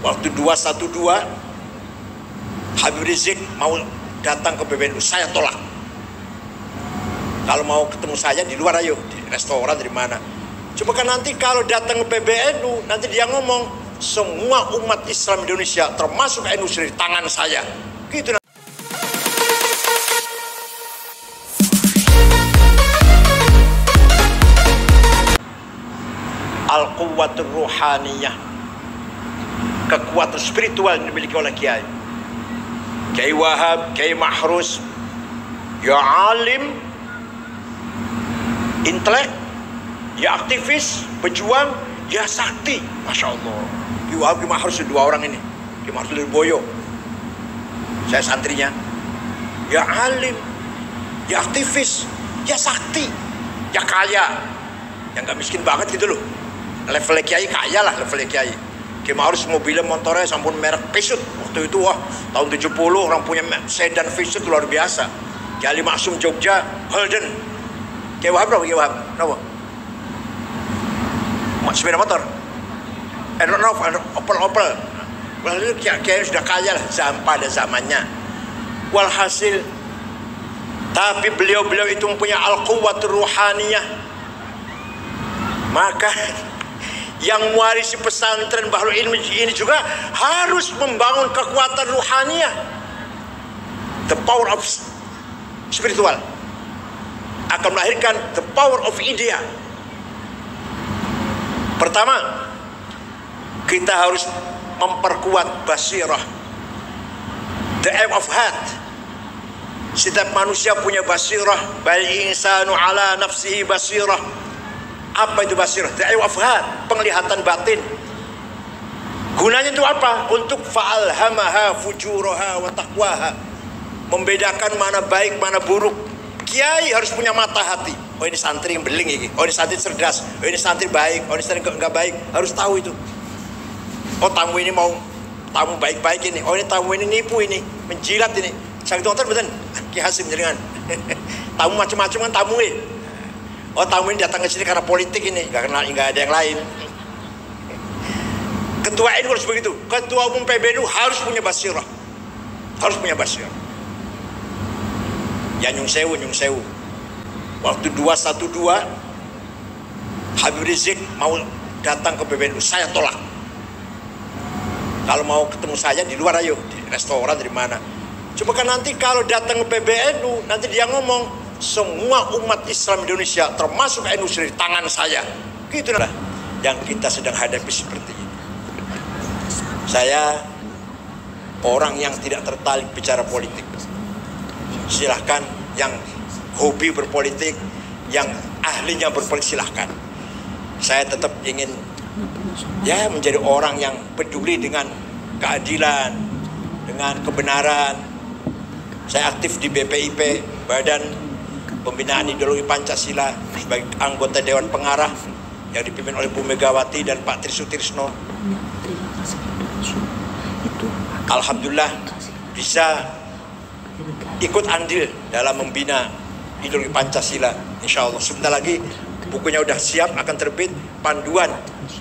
Waktu 212 Habib Rizik mau datang ke PBNU, saya tolak. Kalau mau ketemu saya di luar ayo, di restoran, dari mana. Cuma kan nanti kalau datang ke PBNU, nanti dia ngomong semua umat Islam Indonesia termasuk NU di tangan saya. Gitu. Al-quwwatur ruhaniyah, kekuatan spiritual yang dimiliki oleh Kiai Wahab, Kiai Mahrus, ya alim, intelek, ya aktivis, pejuang, ya sakti. Masya Allah, Kiai Wahab, Kiai Mahrus, dua orang ini. Kiai Mahrus dari Boyo, saya santrinya. Ya alim, ya aktivis, ya sakti, ya kaya, yang gak miskin banget gitu loh. Levelnya Kiai kaya lah, levelnya Kiai. Kiai Mahrus mobilnya motornya sampun merek Peugeot. Waktu itu wah, tahun 70 orang punya sedan Peugeot luar biasa. Kiai Ali Maksum Jogja, Holden. Kiai Wahab berapa? Kiai Wahab berapa? Sepeda motor. Opel. Lalu Kiai sudah kaya lah pada zamannya. Walhasil, tapi beliau itu mempunyai al-quwwatur ruhaniyah. Maka yang mewarisi pesantren Bahrul Ilmi ini juga harus membangun kekuatan ruhaniyah, the power of spiritual akan melahirkan the power of idea. Pertama, kita harus memperkuat basirah, the aim of heart. Setiap manusia punya basirah, bal insanu ala nafsihi basirah. Apa itu basirah? The eye of heart, penglihatan batin. Gunanya itu apa? Untuk fa'alhamaha fujuraha wa taqwaha, membedakan mana baik mana buruk. Kiai harus punya mata hati. Oh ini santri yang beling ini. Oh ini santri cerdas. Oh ini santri baik. Oh ini santri enggak baik. Harus tahu itu. Oh tamu ini mau tamu baik-baik ini. Oh ini tamu ini nipu ini, menjilat ini. Sakit dokter betul. Ki Hasim jaringan. Tamu macam-macam kan tamu ini. Oh tamu ini datang ke sini karena politik ini, nggak ada yang lain. Ketua NU harus begitu. Ketua umum PBNU harus punya basirah, harus punya basirah. Ya nyung sewu. Waktu 212 Habib Rizik mau datang ke PBNU, saya tolak. Kalau mau ketemu saya di luar ayo, di restoran, dari mana. Cuma kan nanti kalau datang ke PBNU, nanti dia ngomong semua umat Islam Indonesia termasuk NU di tangan saya. Gitu lah yang kita sedang hadapi seperti ini. Saya orang yang tidak tertarik bicara politik. Silahkan yang hobi berpolitik, yang ahlinya berpolitik silahkan. Saya tetap ingin ya menjadi orang yang peduli dengan keadilan, dengan kebenaran. Saya aktif di BPIP, Badan Pembinaan Ideologi Pancasila, sebagai anggota Dewan Pengarah yang dipimpin oleh Bu Megawati dan Pak Tri Sutrisno. Alhamdulillah bisa ikut andil dalam membina ideologi Pancasila. Insya Allah sebentar lagi bukunya udah siap, akan terbit panduan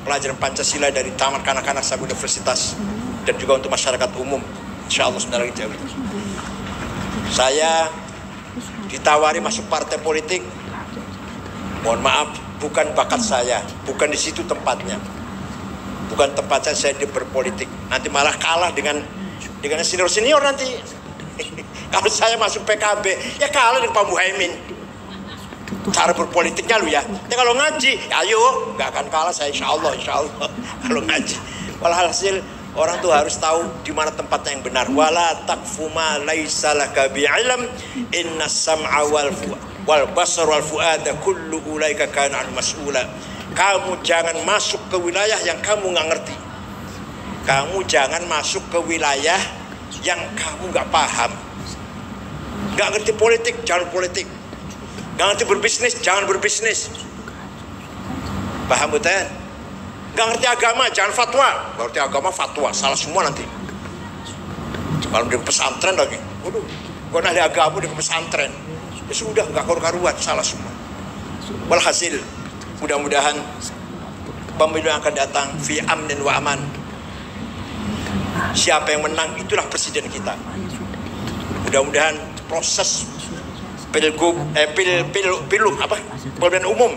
pelajaran Pancasila dari tamat kanak-kanak sampai universitas dan juga untuk masyarakat umum. Insya Allah sebentar lagi jauh. Saya ditawari masuk partai politik, mohon maaf, bukan bakat saya, bukan di situ tempatnya, bukan tempat saya di berpolitik. Nanti malah kalah dengan senior nanti. Kalau saya masuk PKB, ya kalah dengan Pak Muhaimin. Cara berpolitiknya lu ya. Ya kalau ngaji, ayo, nggak akan kalah saya, insya Allah. Kalau ngaji, walhasil orang tuh harus tahu di mana tempatnya yang benar. Wala taqfu ma laisa laka bi'ilm innas sam'a wal basar wal fuada kullu ulaika kana an mas'ula. Kamu jangan masuk ke wilayah yang kamu nggak ngerti. Kamu jangan masuk ke wilayah yang kamu nggak paham. Nggak ngerti politik, jangan politik. Nggak ngerti berbisnis, jangan berbisnis. Paham betul? Gak ngerti agama, jangan fatwa. Gak ngerti agama, fatwa, salah semua nanti. Kalau di pesantren lagi, waduh, gue ahli agama di pesantren, ya sudah, gak karu-karuan, salah semua. Walhasil, mudah-mudahan pemilu yang akan datang fi amnin wa aman, Siapa yang menang itulah presiden kita. Mudah-mudahan proses pemilihan umum,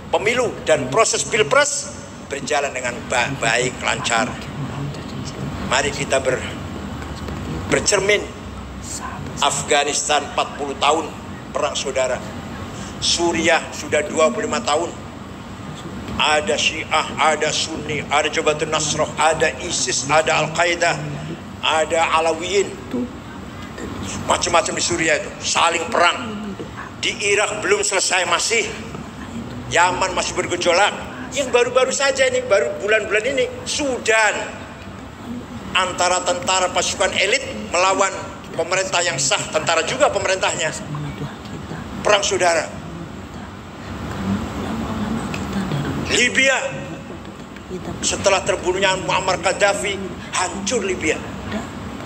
pemilu dan proses pilpres berjalan dengan baik, lancar. Mari kita bercermin. Afghanistan 40 tahun perang saudara. Suriah sudah 25 tahun. Ada Syiah, ada Sunni, ada Jabhatun Nasrah, ada ISIS, ada Al-Qaeda, ada Alawiyin. Macam-macam di Suriah itu, saling perang. Di Irak belum selesai masih. Yaman masih bergejolak. Yang baru-baru saja ini, baru bulan-bulan ini, Sudan. Antara tentara pasukan elit melawan pemerintah yang sah, tentara juga pemerintahnya. Perang saudara. Libya, setelah terbunuhnya Muammar Gaddafi, hancur Libya.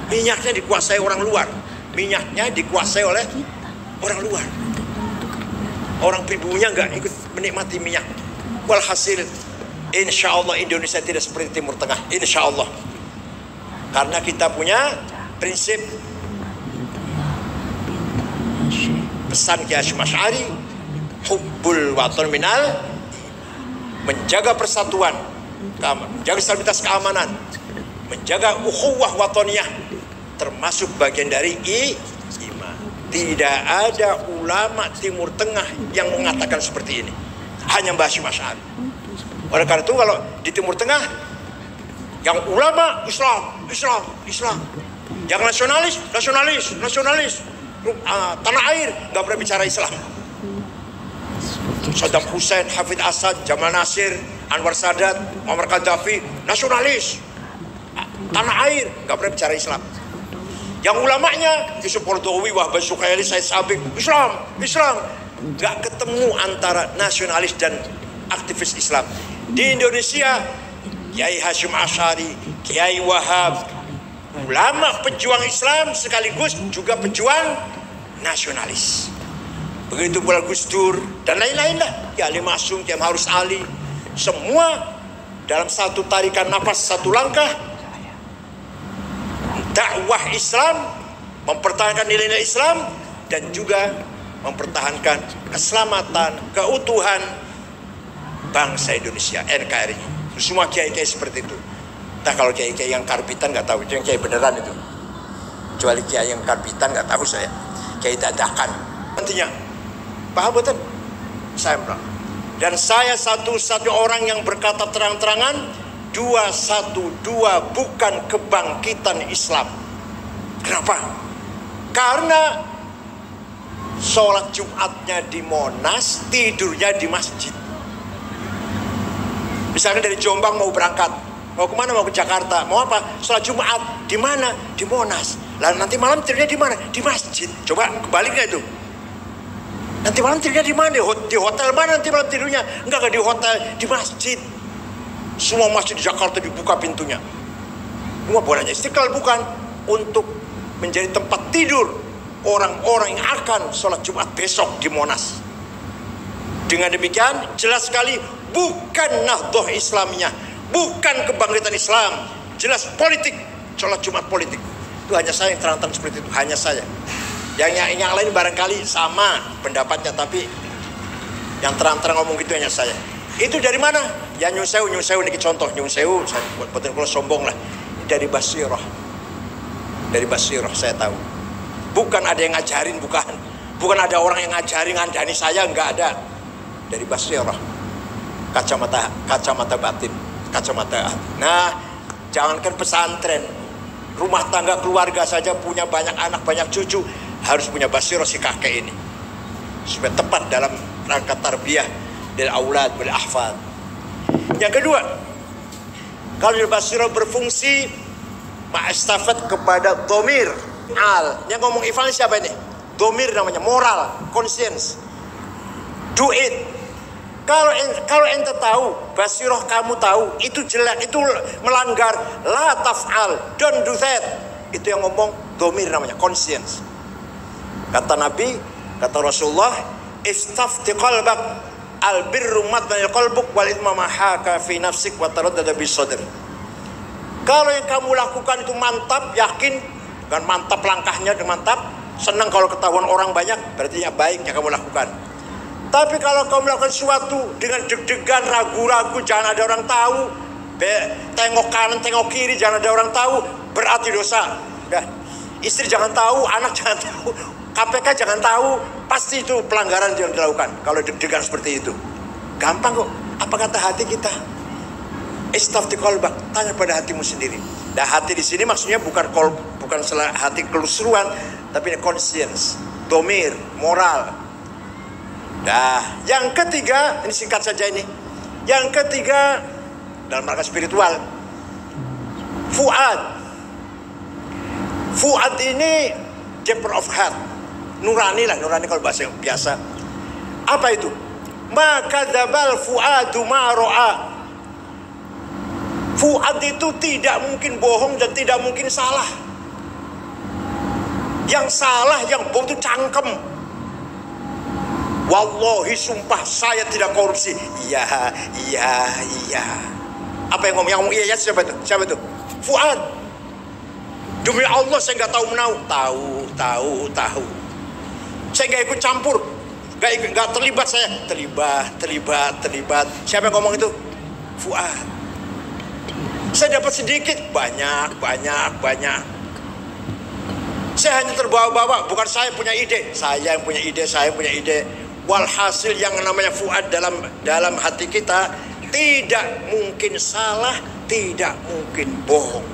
Minyaknya dikuasai orang luar. Minyaknya dikuasai oleh orang luar. Orang pribuminya nggak ikut menikmati minyak. Walhasil, insya Allah Indonesia tidak seperti Timur Tengah. Insya Allah. Karena kita punya prinsip pesan Kiai Hasyim Asy'ari, hubbul watan minal, menjaga persatuan, menjaga stabilitas keamanan, menjaga ukhuwah wataniyah, termasuk bagian dari iman. Tidak ada ulama Timur Tengah yang mengatakan seperti ini. Hanya Mbah Hasyim Asy'ari. Oleh karena itu kalau di Timur Tengah yang ulama Islam, yang nasionalis, tanah air nggak pernah bicara Islam. Saddam Hussein, Hafid Asad, Jamal Nasir, Anwar Sadat, Muammar Gaddafi, nasionalis, tanah air nggak pernah bicara Islam. Yang ulamanya Yusuf Qaradawi, Wahbah Sukaili, Said Sabiq, Islam, nggak ketemu antara nasionalis dan aktivis Islam. Di Indonesia, Kiai Hasyim Asy'ari, Kiai Wahab, ulama pejuang Islam sekaligus juga pejuang nasionalis. Begitu pula Gus Dur dan lain-lain lah. Kiai Ali Ma'sum, Kiai Ma'ruf Ali, semua dalam satu tarikan nafas, satu langkah dakwah Islam, mempertahankan nilai-nilai Islam dan juga mempertahankan keselamatan, keutuhan bangsa Indonesia, NKRI. Semua kiai-kiai seperti itu. Entah kalau kiai-kiai yang karbitan nggak tahu, itu yang kiai beneran itu. Kecuali kiai yang karbitan nggak tahu saya. Kiai dadakan. Nantinya, paham betul? Saya bilang. Dan saya satu-satunya orang yang berkata terang-terangan, 212 bukan kebangkitan Islam. Kenapa? Karena sholat Jumatnya di Monas, tidurnya di masjid. Misalnya dari Jombang mau berangkat, mau kemana? Mau ke Jakarta. Mau apa? Sholat Jumat. Di mana? Di Monas. Lalu nanti malam tidurnya di mana? Di masjid. Coba kebalik nggak itu? Nanti malam tidurnya di mana? Di hotel mana nanti malam tidurnya? Enggak di hotel, di masjid. Semua masjid di Jakarta dibuka pintunya. Semua bolanya Istiqlal bukan untuk menjadi tempat tidur orang-orang yang akan sholat Jumat besok di Monas. Dengan demikian jelas sekali bukan nahdhah Islamiyah, bukan kebangkitan Islam, jelas politik, sholat Jumat politik. Itu hanya saya yang terang-terang seperti itu, hanya saya. Yang lain barangkali sama pendapatnya, tapi yang terang-terang ngomong gitu hanya saya. Itu dari mana? Ya Nyun Sewu ini contoh Nyun Sewu, saya buatin kalau sombong lah. Dari Basirah. Dari Basirah saya tahu. Bukan ada yang ngajarin, bukan ada orang yang ngajarin ngandani saya, enggak ada. Dari Basirah. Kacamata batin, kacamata hati. Nah, jangankan pesantren, rumah tangga keluarga saja punya banyak anak, banyak cucu, harus punya basirah si kakek ini supaya tepat dalam rangka tarbiyah dari aulad bil ahfad. Yang kedua, kalau basirah berfungsi ma'astafat kepada dhamir al. Yang ngomong ifal siapa ini? Dhamir namanya, moral, conscience. Do it. Kalau ente tahu, basirah kamu tahu, itu jelek, itu melanggar, la taf'al, don't do that. Itu yang ngomong dhamir namanya, conscience. Kata Nabi, kata Rasulullah, istafti qalbak, albirru matmanil qalbuk, wal ithma mahaka fi nafsik wa taraddada bis sadr. Kalau yang kamu lakukan itu mantap, yakin, dengan mantap langkahnya, dengan mantap, senang kalau ketahuan orang banyak, berarti ya baik yang kamu lakukan. Tapi kalau kamu melakukan sesuatu dengan deg-degan, ragu-ragu, jangan ada orang tahu, tengok kanan, tengok kiri, jangan ada orang tahu, berarti dosa. Udah. Istri jangan tahu, anak jangan tahu, KPK jangan tahu, pasti itu pelanggaran yang dilakukan. Kalau deg-degan seperti itu, gampang kok. Apa kata hati kita? Istafti qalbak, tanya pada hatimu sendiri. Nah, hati di sini maksudnya bukan hati kelusuan, tapi conscience, domir, moral. Nah, yang ketiga, ini singkat saja ini. Yang ketiga dalam rangka spiritual, fuad. Fuad ini deeper of heart, nurani lah, nurani kalau bahasa yang biasa. Apa itu? Maka dzabal fuadu ma ra'a. Fuad itu tidak mungkin bohong dan tidak mungkin salah. Yang salah, yang bohong itu cangkem. Wallahi sumpah saya tidak korupsi. Iya. Apa yang ngomong? Yang ngomong iya siapa itu? Siapa itu? Fuad. Demi Allah saya nggak tahu menau. Tahu. Saya nggak ikut campur. Nggak terlibat saya. Terlibat. Siapa yang ngomong itu? Fuad. Saya dapat sedikit, banyak. Saya hanya terbawa-bawa, bukan saya punya ide. Saya yang punya ide. Walhasil yang namanya fuad dalam hati kita tidak mungkin salah, tidak mungkin bohong.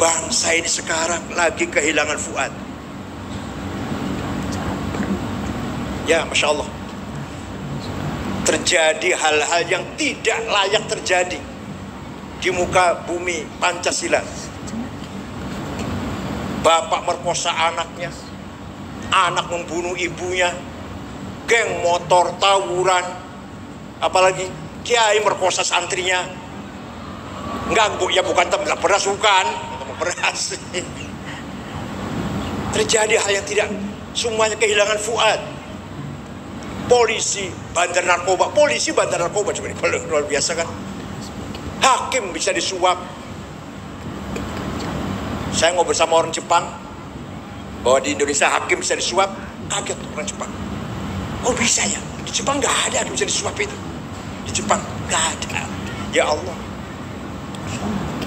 Bangsa ini sekarang lagi kehilangan fuad. Ya, Masya Allah. Terjadi hal-hal yang tidak layak terjadi di muka bumi Pancasila. Bapak merkosa anaknya, anak membunuh ibunya, geng motor tawuran, apalagi kiai merkosa santrinya. Enggak, Bu, ya bukan tempat beras, bukan beras. Terjadi hal yang tidak, semuanya kehilangan fuad. Polisi bandar narkoba, cuma ini luar biasa kan. Hakim bisa disuap. Saya ngobrol sama orang Jepang bahwa di Indonesia hakim bisa disuap, kaget orang Jepang. Oh bisa ya? Di Jepang nggak ada bisa disuap itu. Di Jepang nggak ada. Ya Allah.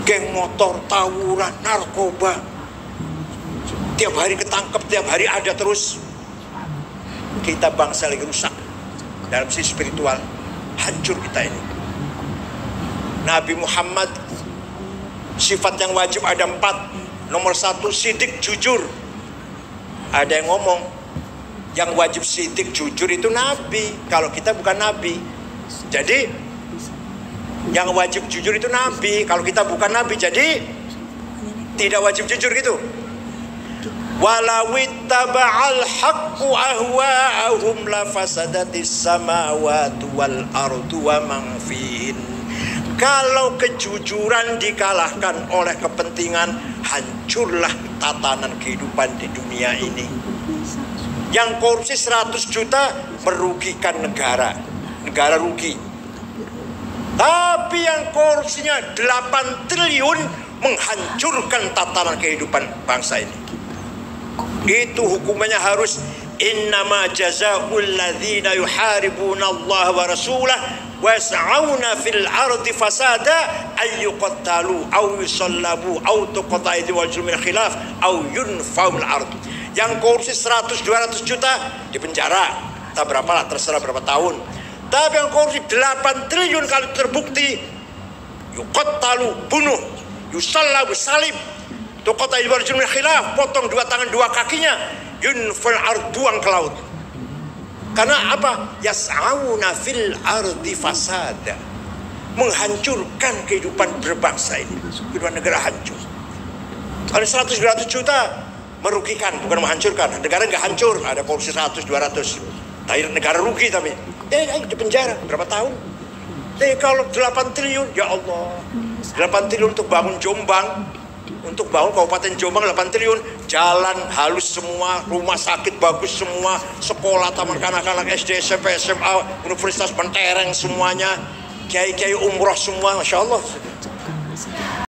Geng motor, tawuran, narkoba, tiap hari ketangkep, tiap hari ada terus. Kita bangsa lagi rusak dalam sisi spiritual, hancur kita ini. Nabi Muhammad sifat yang wajib ada 4. Nomor 1 sidik jujur. Ada yang ngomong yang wajib sidik jujur itu Nabi, kalau kita bukan Nabi. Jadi yang wajib jujur itu Nabi, kalau kita bukan Nabi, jadi tidak wajib jujur gitu. Walawittaba'al haqqu ahwa'ahum lafasadatis samawati wal ardu wa man fihin. Kalau kejujuran dikalahkan oleh kepentingan, hancurlah tatanan kehidupan di dunia ini. Yang korupsi 100 juta merugikan negara, negara rugi. Tapi yang korupsinya 8 triliun menghancurkan tatanan kehidupan bangsa ini. Itu hukumannya harus innama jazaa'ul ladzina yuharibuna Allah wa rasulah wa yas'auna fil ardi fasada ay yuqattalu aw yusallabu aw tuqta'a aydihim wa arjuluhum min khilaf aw yunfaw min ard. Yang korupsi 100-200 juta dipenjara, tak berapa lah, terserah berapa tahun. Tapi yang korupsi 8 triliun kalau terbukti, yuqattalu, bunuh, yusallabu, salib, tuqta'a aydihim wa arjuluhum min khilaf, potong 2 tangan 2 kakinya, yunfal ard, buang ke laut. Karena apa? Yas'auna fil ardi fasada, menghancurkan kehidupan berbangsa ini, kehidupan negara hancur. Kalau 100-200 juta merugikan, bukan menghancurkan. Negara nggak hancur, ada korupsi 100-200, tapi negara rugi. Tapi di penjara berapa tahun? Kalau 8 triliun, ya Allah, 8 triliun untuk bangun Jombang, untuk bangun Kabupaten Jombang 8 triliun, jalan halus semua, rumah sakit bagus semua, sekolah, taman kanak-kanak, SD, SMP, SMA, Universitas mentereng semuanya, kiai-kiai umroh semua, Masya Allah.